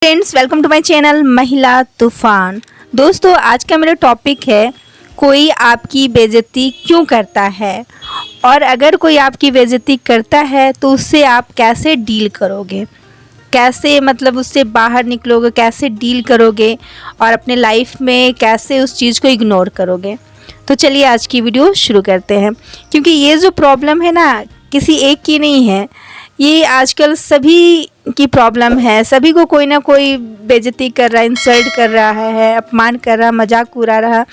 Friends, welcome to my channel महिला तूफान। दोस्तों, आज का मेरा टॉपिक है कोई आपकी बेइज्जती क्यों करता है, और अगर कोई आपकी बेइज्जती करता है तो उससे आप कैसे डील करोगे, कैसे मतलब उससे बाहर निकलोगे, कैसे डील करोगे और अपने लाइफ में कैसे उस चीज़ को इग्नोर करोगे। तो चलिए आज की वीडियो शुरू करते हैं। क्योंकि ये जो प्रॉब्लम है ना, किसी एक की नहीं है, ये आजकल सभी की प्रॉब्लम है। सभी को कोई ना कोई बेइज्जती कर रहा है, इंसल्ट कर रहा है, अपमान कर रहा, मजाक उड़ा रहा।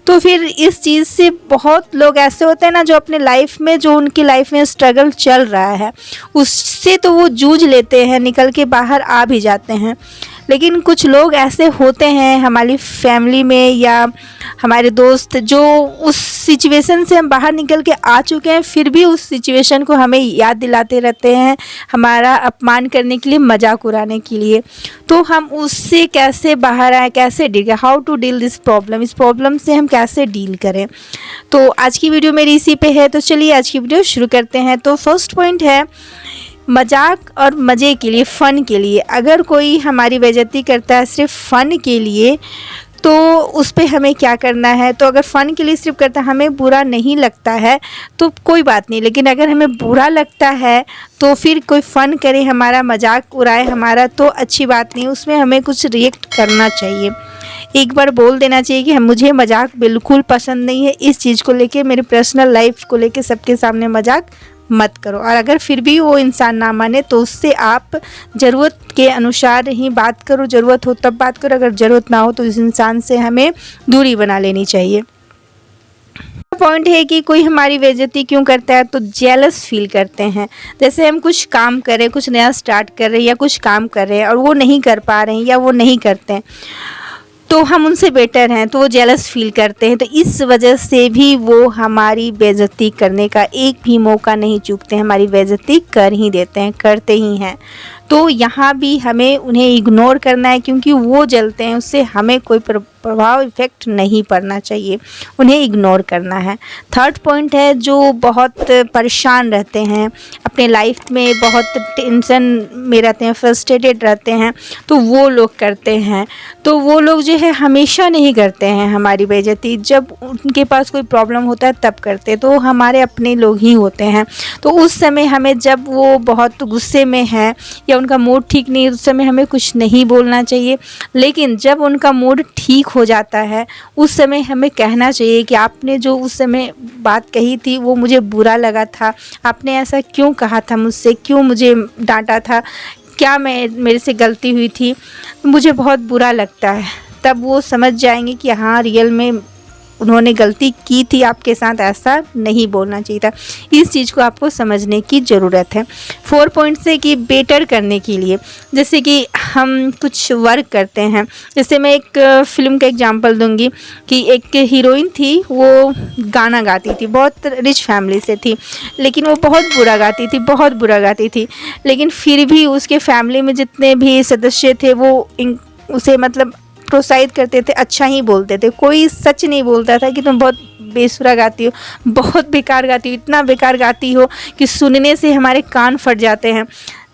तो फिर इस चीज़ से बहुत लोग ऐसे होते हैं ना, जो अपने लाइफ में, जो उनकी लाइफ में स्ट्रगल चल रहा है उससे तो वो जूझ लेते हैं, निकल के बाहर आ भी जाते हैं। लेकिन कुछ लोग ऐसे होते हैं हमारी फैमिली में या हमारे दोस्त, जो उस सिचुएशन से हम बाहर निकल के आ चुके हैं, फिर भी उस सिचुएशन को हमें याद दिलाते रहते हैं, हमारा अपमान करने के लिए, मजाक उड़ाने के लिए। तो हम उससे कैसे बाहर आए, कैसे deal, how to deal this problem, इस प्रॉब्लम से हम कैसे डील करें। तो आज की वीडियो मेरी इसी पे है। तो चलिए आज की वीडियो शुरू करते हैं। तो फर्स्ट पॉइंट है मजाक और मज़े के लिए, फ़न के लिए। अगर कोई हमारी बेइज्जती करता है सिर्फ फ़न के लिए, तो उस पे हमें क्या करना है। तो अगर फ़न के लिए सिर्फ करता है, हमें बुरा नहीं लगता है तो कोई बात नहीं। लेकिन अगर हमें बुरा लगता है तो फिर कोई फ़न करे, हमारा मजाक उड़ाए हमारा, तो अच्छी बात नहीं। उसमें हमें कुछ रिएक्ट करना चाहिए, एक बार बोल देना चाहिए कि मुझे मजाक बिल्कुल पसंद नहीं है, इस चीज़ को लेके, मेरी पर्सनल लाइफ को लेके सबके सामने मजाक मत करो। और अगर फिर भी वो इंसान ना माने तो उससे आप ज़रूरत के अनुसार ही बात करो, ज़रूरत हो तब बात करो, अगर ज़रूरत ना हो तो इस इंसान से हमें दूरी बना लेनी चाहिए। पॉइंट है कि कोई हमारी बेइज्जती क्यों करता है, तो जेलस फील करते हैं। जैसे हम कुछ काम कर रहे हैं, कुछ नया स्टार्ट कर रहे हैं या कुछ काम कर रहे हैं और वो नहीं कर पा रहे हैं या वो नहीं करते हैं, तो हम उनसे बेटर हैं, तो वो जेलस फील करते हैं। तो इस वजह से भी वो हमारी बेइज्जती करने का एक भी मौका नहीं चूकते हैं, हमारी बेइज्जती कर ही देते हैं, करते ही हैं। तो यहाँ भी हमें उन्हें इग्नोर करना है, क्योंकि वो जलते हैं, उससे हमें कोई प्रभाव इफ़ेक्ट नहीं पड़ना चाहिए, उन्हें इग्नोर करना है। थर्ड पॉइंट है जो बहुत परेशान रहते हैं अपने लाइफ में, बहुत टेंशन में रहते हैं, फ्रस्ट्रेटेड रहते हैं, तो वो लोग करते हैं। तो वो लोग जो है हमेशा नहीं करते हैं हमारी बेइज्जती, जब उनके पास कोई प्रॉब्लम होता है तब करते हैं। तो हमारे अपने लोग ही होते हैं। तो उस समय हमें, जब वो बहुत गुस्से में है या उनका मूड ठीक नहीं है, उस समय हमें कुछ नहीं बोलना चाहिए। लेकिन जब उनका मूड ठीक हो जाता है, उस समय हमें कहना चाहिए कि आपने जो उस समय बात कही थी वो मुझे बुरा लगा था, आपने ऐसा क्यों कहा था मुझसे, क्यों मुझे डांटा था, क्या मेरे से गलती हुई थी, मुझे बहुत बुरा लगता है। तब वो समझ जाएंगे कि हाँ, रियल में उन्होंने गलती की थी, आपके साथ ऐसा नहीं बोलना चाहिए था। इस चीज़ को आपको समझने की ज़रूरत है। 4 पॉइंट से कि बेटर करने के लिए, जैसे कि हम कुछ वर्क करते हैं, जैसे मैं एक फ़िल्म का एग्जांपल दूंगी कि एक हीरोइन थी, वो गाना गाती थी, बहुत रिच फैमिली से थी, लेकिन वो बहुत बुरा गाती थी, बहुत बुरा गाती थी। लेकिन फिर भी उसके फैमिली में जितने भी सदस्य थे वो उसे मतलब प्रोत्साहित करते थे, अच्छा ही बोलते थे। कोई सच नहीं बोलता था कि तुम बहुत बेसुरा गाती हो, बहुत बेकार गाती हो, इतना बेकार गाती हो कि सुनने से हमारे कान फट जाते हैं।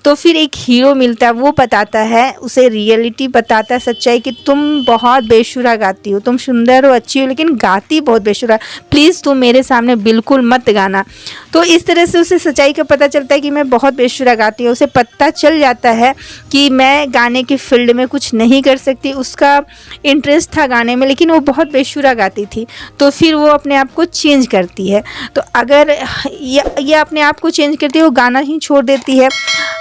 तो फिर एक हीरो मिलता है, वो बताता है, उसे रियलिटी बताता है, सच्चाई, कि तुम बहुत बेसुरा गाती हो, तुम सुंदर हो, अच्छी हो, लेकिन गाती बहुत बेसुरा, प्लीज़ तुम मेरे सामने बिल्कुल मत गाना। तो इस तरह से उसे सच्चाई का पता चलता है कि मैं बहुत बेसुरा गाती हूँ। उसे पता चल जाता है कि मैं गाने के फील्ड में कुछ नहीं कर सकती, उसका इंटरेस्ट था गाने में, लेकिन वो बहुत बेसुरा गाती थी। तो फिर वो अपने आप को चेंज करती है। तो अगर ये अपने आप को चेंज करती है, वो गाना ही छोड़ देती है।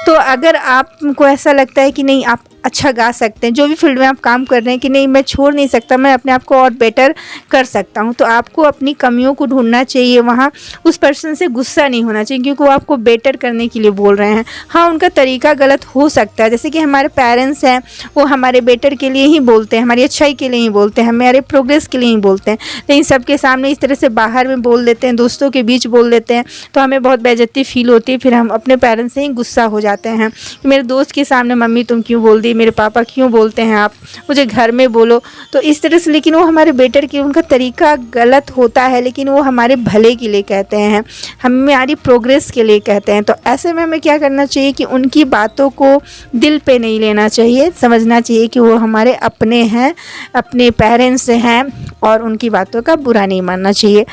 तो अगर आपको ऐसा लगता है कि नहीं, आप अच्छा गा सकते हैं, जो भी फील्ड में आप काम कर रहे हैं, कि नहीं मैं छोड़ नहीं सकता, मैं अपने आप को और बेटर कर सकता हूं, तो आपको अपनी कमियों को ढूंढना चाहिए। वहाँ उस पर्सन से गुस्सा नहीं होना चाहिए, क्योंकि वो आपको बेटर करने के लिए बोल रहे हैं। हाँ, उनका तरीका गलत हो सकता है, जैसे कि हमारे पेरेंट्स हैं, वो हमारे बेटर के लिए ही बोलते हैं, हमारी अच्छाई के लिए ही बोलते हैं, हमारे प्रोग्रेस के लिए ही बोलते हैं। लेकिन सबके सामने इस तरह से बाहर में बोल देते हैं, दोस्तों के बीच बोल देते हैं, तो हमें बहुत बेइज्जती फील होती है। फिर हम अपने पेरेंट्स से ही गुस्सा हो जाते हैं कि मेरे दोस्त के सामने मम्मी तुम क्यों बोल दी, जल्दी, मेरे पापा क्यों बोलते हैं आप, मुझे घर में बोलो। तो इस तरह से, लेकिन वो हमारे बेटर की उनका तरीका गलत होता है, लेकिन वो हमारे भले के लिए कहते हैं, हमारी प्रोग्रेस के लिए कहते हैं। तो ऐसे में हमें क्या करना चाहिए कि उनकी बातों को दिल पे नहीं लेना चाहिए, समझना चाहिए कि वो हमारे अपने हैं, अपने पेरेंट्स हैं, और उनकी बातों का बुरा नहीं मानना चाहिए।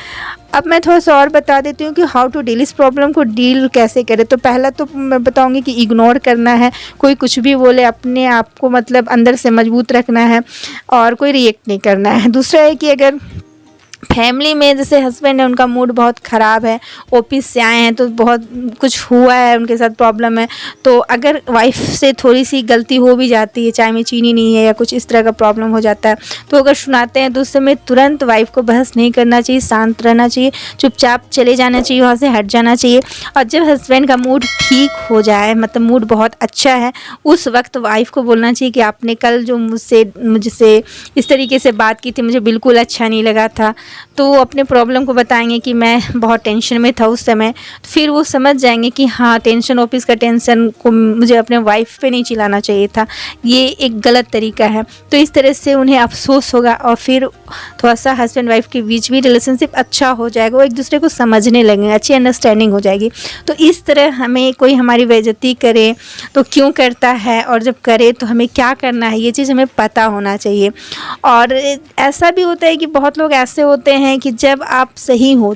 अब मैं थोड़ा सा और बता देती हूँ कि हाउ टू डील, इस प्रॉब्लम को डील कैसे करें। तो पहला तो मैं बताऊँगी कि इग्नोर करना है, कोई कुछ भी बोले अपने आप को मतलब अंदर से मजबूत रखना है और कोई रिएक्ट नहीं करना है। दूसरा है कि अगर फैमिली में जैसे हस्बैंड है, उनका मूड बहुत ख़राब है, ऑफिस से आए हैं तो बहुत कुछ हुआ है, उनके साथ प्रॉब्लम है, तो अगर वाइफ से थोड़ी सी गलती हो भी जाती है, चाय में चीनी नहीं है या कुछ इस तरह का प्रॉब्लम हो जाता है, तो अगर सुनाते हैं तो उस समय तुरंत वाइफ को बहस नहीं करना चाहिए, शांत रहना चाहिए, चुपचाप चले जाना चाहिए, वहाँ से हट जाना चाहिए। और जब हस्बैंड का मूड ठीक हो जाए, मतलब मूड बहुत अच्छा है, उस वक्त वाइफ को बोलना चाहिए कि आपने कल जो मुझसे इस तरीके से बात की थी, मुझे बिल्कुल अच्छा नहीं लगा था। तो वो अपने प्रॉब्लम को बताएंगे कि मैं बहुत टेंशन में था उस समय। फिर वो समझ जाएंगे कि हाँ, टेंशन, ऑफिस का टेंशन को मुझे अपने वाइफ पे नहीं चिल्लाना चाहिए था, ये एक गलत तरीका है। तो इस तरह से उन्हें अफसोस होगा और फिर थोड़ा सा हस्बैंड वाइफ के बीच भी रिलेशनशिप अच्छा हो जाएगा, वो एक दूसरे को समझने लगेंगे, अच्छी अंडरस्टैंडिंग हो जाएगी। तो इस तरह हमें कोई हमारी बेइज्जती करे तो क्यों करता है, और जब करे तो हमें क्या करना है, ये चीज़ हमें पता होना चाहिए। और ऐसा भी होता है कि बहुत लोग ऐसे होते हैं कि जब आप सही हो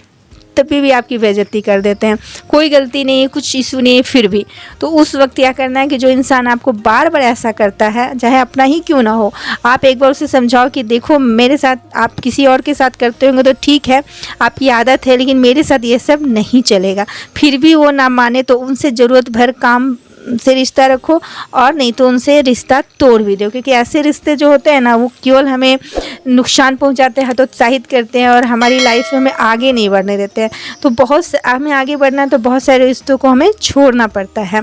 तभी भी आपकी बेइज्जती कर देते हैं, कोई गलती नहीं है, कुछ इशू नहीं है, फिर भी। तो उस वक्त क्या करना है कि जो इंसान आपको बार बार ऐसा करता है, चाहे अपना ही क्यों ना हो, आप एक बार उसे समझाओ कि देखो, मेरे साथ, आप किसी और के साथ करते होंगे तो ठीक है, आपकी आदत है, लेकिन मेरे साथ ये सब नहीं चलेगा। फिर भी वो ना माने तो उनसे ज़रूरत भर काम से रिश्ता रखो, और नहीं तो उनसे रिश्ता तोड़ भी दो, क्योंकि ऐसे रिश्ते जो होते हैं ना, वो केवल हमें नुकसान पहुंचाते हैं, हतोत्साहित करते हैं और हमारी लाइफ में हमें आगे नहीं बढ़ने देते हैं। तो हमें आगे बढ़ना है तो बहुत सारे रिश्तों को हमें छोड़ना पड़ता है।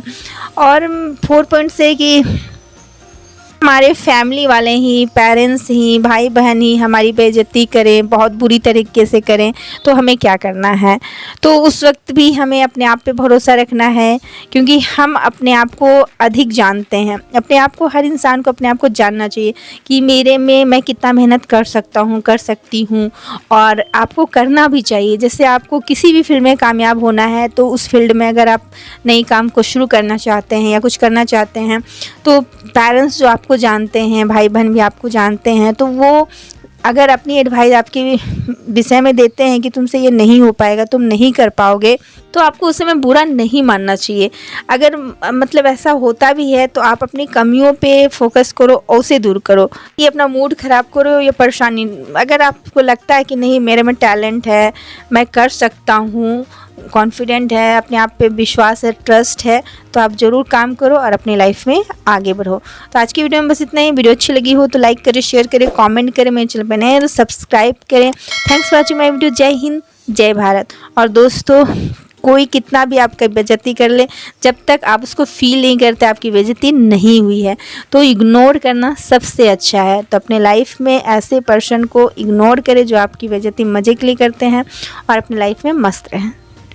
और 4 पॉइंट से कि हमारे फैमिली वाले ही, पेरेंट्स ही, भाई बहन ही हमारी बेइज्जती करें, बहुत बुरी तरीके से करें, तो हमें क्या करना है। तो उस वक्त भी हमें अपने आप पे भरोसा रखना है, क्योंकि हम अपने आप को अधिक जानते हैं। अपने आप को, हर इंसान को अपने आप को जानना चाहिए कि मेरे में मैं कितना मेहनत कर सकता हूँ, कर सकती हूँ, और आपको करना भी चाहिए। जैसे आपको किसी भी फील्ड में कामयाब होना है, तो उस फील्ड में अगर आप नई काम को शुरू करना चाहते हैं या कुछ करना चाहते हैं, तो पेरेंट्स जो आपको जानते हैं, भाई बहन भी आपको जानते हैं, तो वो अगर अपनी एडवाइस आपके विषय में देते हैं कि तुमसे ये नहीं हो पाएगा, तुम नहीं कर पाओगे, तो आपको उस समय बुरा नहीं मानना चाहिए। अगर मतलब ऐसा होता भी है तो आप अपनी कमियों पे फोकस करो और उसे दूर करो, ये अपना मूड ख़राब करो या परेशानी। अगर आपको लगता है कि नहीं, मेरे में टैलेंट है, मैं कर सकता हूँ, कॉन्फिडेंट है, अपने आप पे विश्वास है, ट्रस्ट है, तो आप ज़रूर काम करो और अपनी लाइफ में आगे बढ़ो। तो आज की वीडियो में बस इतना ही। वीडियो अच्छी लगी हो तो लाइक करें, शेयर करें, कमेंट करें, मेरे चैनल पर नए हैं तो सब्सक्राइब करें। Thanks for watching my video. जय हिंद, जय भारत। और दोस्तों, कोई कितना भी आपका बेइज्जती कर ले, जब तक आप उसको फील नहीं करते आपकी बेइज्जती नहीं हुई है, तो इग्नोर करना सबसे अच्छा है। तो अपने लाइफ में ऐसे पर्सन को इग्नोर करें जो आपकी बेइज्जती मज़े के लिए करते हैं, और अपनी लाइफ में मस्त रहें।